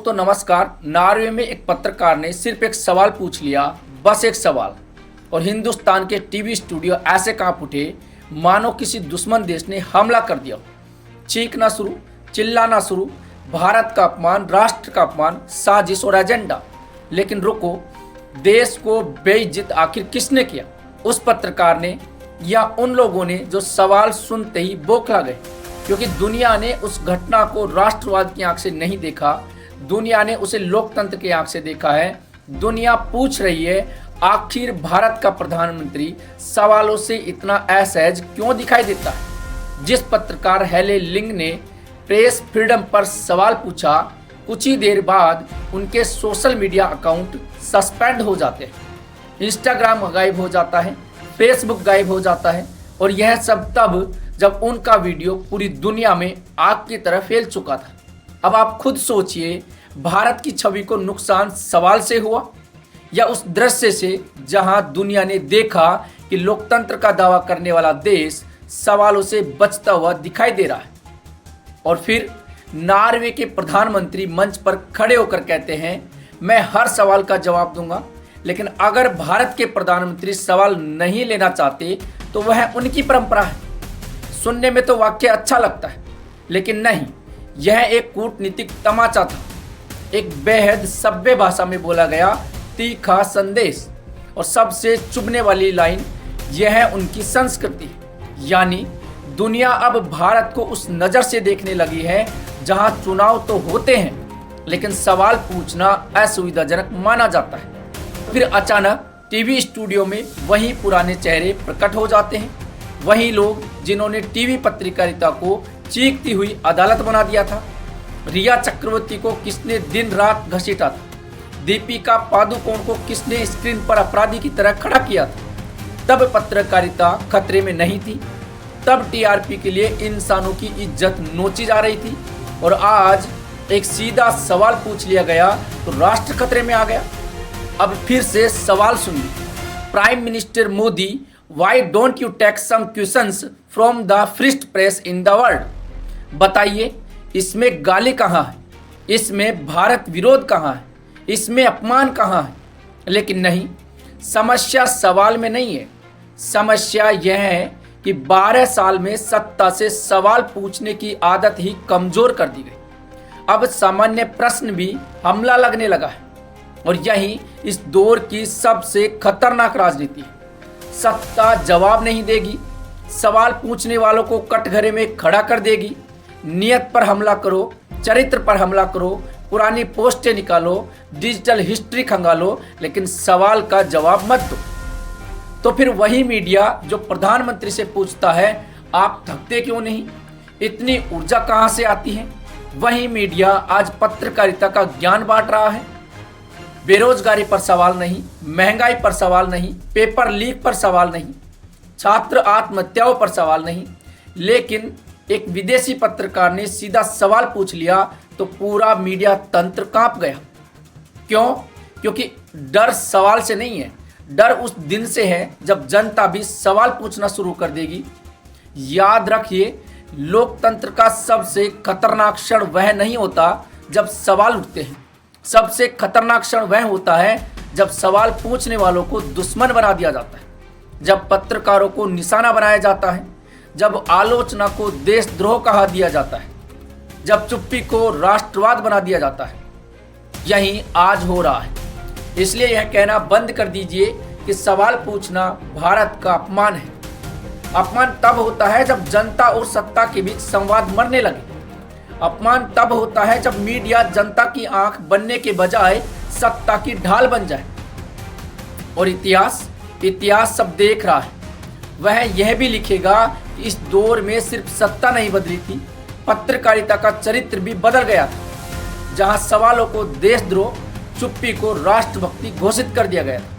दोस्तों नमस्कार। नॉर्वे में एक पत्रकार ने सिर्फ एक सवाल पूछ लिया, बस एक सवाल, और हिंदुस्तान के टीवी स्टूडियो ऐसे कांप उठे मानो किसी दुश्मन देश ने हमला कर दिया। चीखना शुरू, चिल्लाना शुरू, भारत का अपमान, राष्ट्र का अपमान, साजिश और एजेंडा। लेकिन रुको, देश को बेइज्जत आखिर किसने किया? उस पत्रकार ने या उन लोगों ने जो सवाल सुनते ही बौखला गए? क्योंकि दुनिया ने उस घटना को राष्ट्रवाद की आंख से नहीं देखा, दुनिया ने उसे लोकतंत्र की आंख से देखा है। दुनिया पूछ रही है, आखिर भारत का प्रधानमंत्री सवालों से इतना असहज क्यों दिखाई देता है? जिस पत्रकार हेले लिंग ने प्रेस फ्रीडम पर सवाल पूछा, कुछ ही देर बाद उनके सोशल मीडिया अकाउंट सस्पेंड हो जाते हैं, इंस्टाग्राम गायब हो जाता है, फेसबुक गायब हो जाता है। और यह सब तब जब उनका वीडियो पूरी दुनिया में आग की तरह फैल चुका था। अब आप खुद सोचिए, भारत की छवि को नुकसान सवाल से हुआ या उस दृश्य से जहां दुनिया ने देखा कि लोकतंत्र का दावा करने वाला देश सवालों से बचता हुआ दिखाई दे रहा है। और फिर नॉर्वे के प्रधानमंत्री मंच पर खड़े होकर कहते हैं, मैं हर सवाल का जवाब दूंगा, लेकिन अगर भारत के प्रधानमंत्री सवाल नहीं लेना चाहते तो वह उनकी परंपरा है। सुनने में तो वाक्य अच्छा लगता है, लेकिन नहीं, यह एक कूटनीतिक तमाचा था, एक बेहद सभ्य भाषा में बोला गया तीखा संदेश। और सबसे चुभने वाली लाइन, यह उनकी संस्कृति है। यानी दुनिया अब भारत को उस नज़र से देखने लगी है जहां चुनाव तो होते हैं, लेकिन सवाल पूछना असुविधाजनक माना जाता है। फिर अचानक टीवी स्टूडियो में वही पुराने चेहरे प्रकट हो जाते हैं, वही लोग जिन्होंने टीवी पत्रकारिता को चीखती हुई अदालत बना दिया था। रिया चक्रवर्ती को किसने दिन रात घसीटा था? दीपिका पादुकोण को किसने स्क्रीन पर अपराधी की तरह खड़ा किया था? तब पत्रकारिता खतरे में नहीं थी, तब टीआरपी के लिए इंसानों की इज्जत नोची जा रही थी। और आज एक सीधा सवाल पूछ लिया गया तो राष्ट्र खतरे में आ गया। अब फिर से सवाल सुनिए, prime minister Modi, why don't you take some questions from the freest press in the world? बताइए, इसमें गाली कहाँ है? इसमें भारत विरोध कहाँ है? इसमें अपमान कहाँ है? लेकिन नहीं, समस्या सवाल में नहीं है। समस्या यह है कि 12 साल में सत्ता से सवाल पूछने की आदत ही कमजोर कर दी गई। अब सामान्य प्रश्न भी हमला लगने लगा है, और यही इस दौर की सबसे खतरनाक राजनीति है। सत्ता जवाब नहीं देगी, सवाल पूछने वालों को कटघरे में खड़ा कर देगी। नियत पर हमला करो, चरित्र पर हमला करो, पुरानी पोस्टें निकालो, डिजिटल हिस्ट्री खंगालो, लेकिन सवाल का जवाब मत दो। तो फिर वही मीडिया जो प्रधानमंत्री से पूछता है, आप थकते क्यों नहीं, इतनी ऊर्जा कहाँ से आती है, वही मीडिया आज पत्रकारिता का ज्ञान बांट रहा है। बेरोजगारी पर सवाल नहीं, महंगाई पर सवाल नहीं, पेपर लीक पर सवाल नहीं, छात्र आत्महत्याओं पर सवाल नहीं, लेकिन एक विदेशी पत्रकार ने सीधा सवाल पूछ लिया तो पूरा मीडिया तंत्र कांप गया। क्यों? क्योंकि डर सवाल से नहीं है, डर उस दिन से है जब जनता भी सवाल पूछना शुरू कर देगी। याद रखिए, लोकतंत्र का सबसे खतरनाक क्षण वह नहीं होता जब सवाल उठते हैं, सबसे खतरनाक क्षण वह होता है जब सवाल पूछने वालों को दुश्मन बना दिया जाता है, जब पत्रकारों को निशाना बनाया जाता है, जब आलोचना को देशद्रोह कहा दिया जाता है, जब चुप्पी को राष्ट्रवाद बना दिया जाता है। यही आज हो रहा है। इसलिए यह कहना बंद कर दीजिए कि सवाल पूछना भारत का अपमान है। अपमान तब होता है जब जनता और सत्ता के बीच संवाद मरने लगे। अपमान तब होता है जब मीडिया जनता की आंख बनने के बजाय सत्ता की ढाल बन जाए। और इतिहास सब देख रहा है। वह यह भी लिखेगा कि इस दौर में सिर्फ सत्ता नहीं बदली थी, पत्रकारिता का चरित्र भी बदल गया था। जहां सवालों को देशद्रोह, चुप्पी को राष्ट्रभक्ति घोषित कर दिया गया था।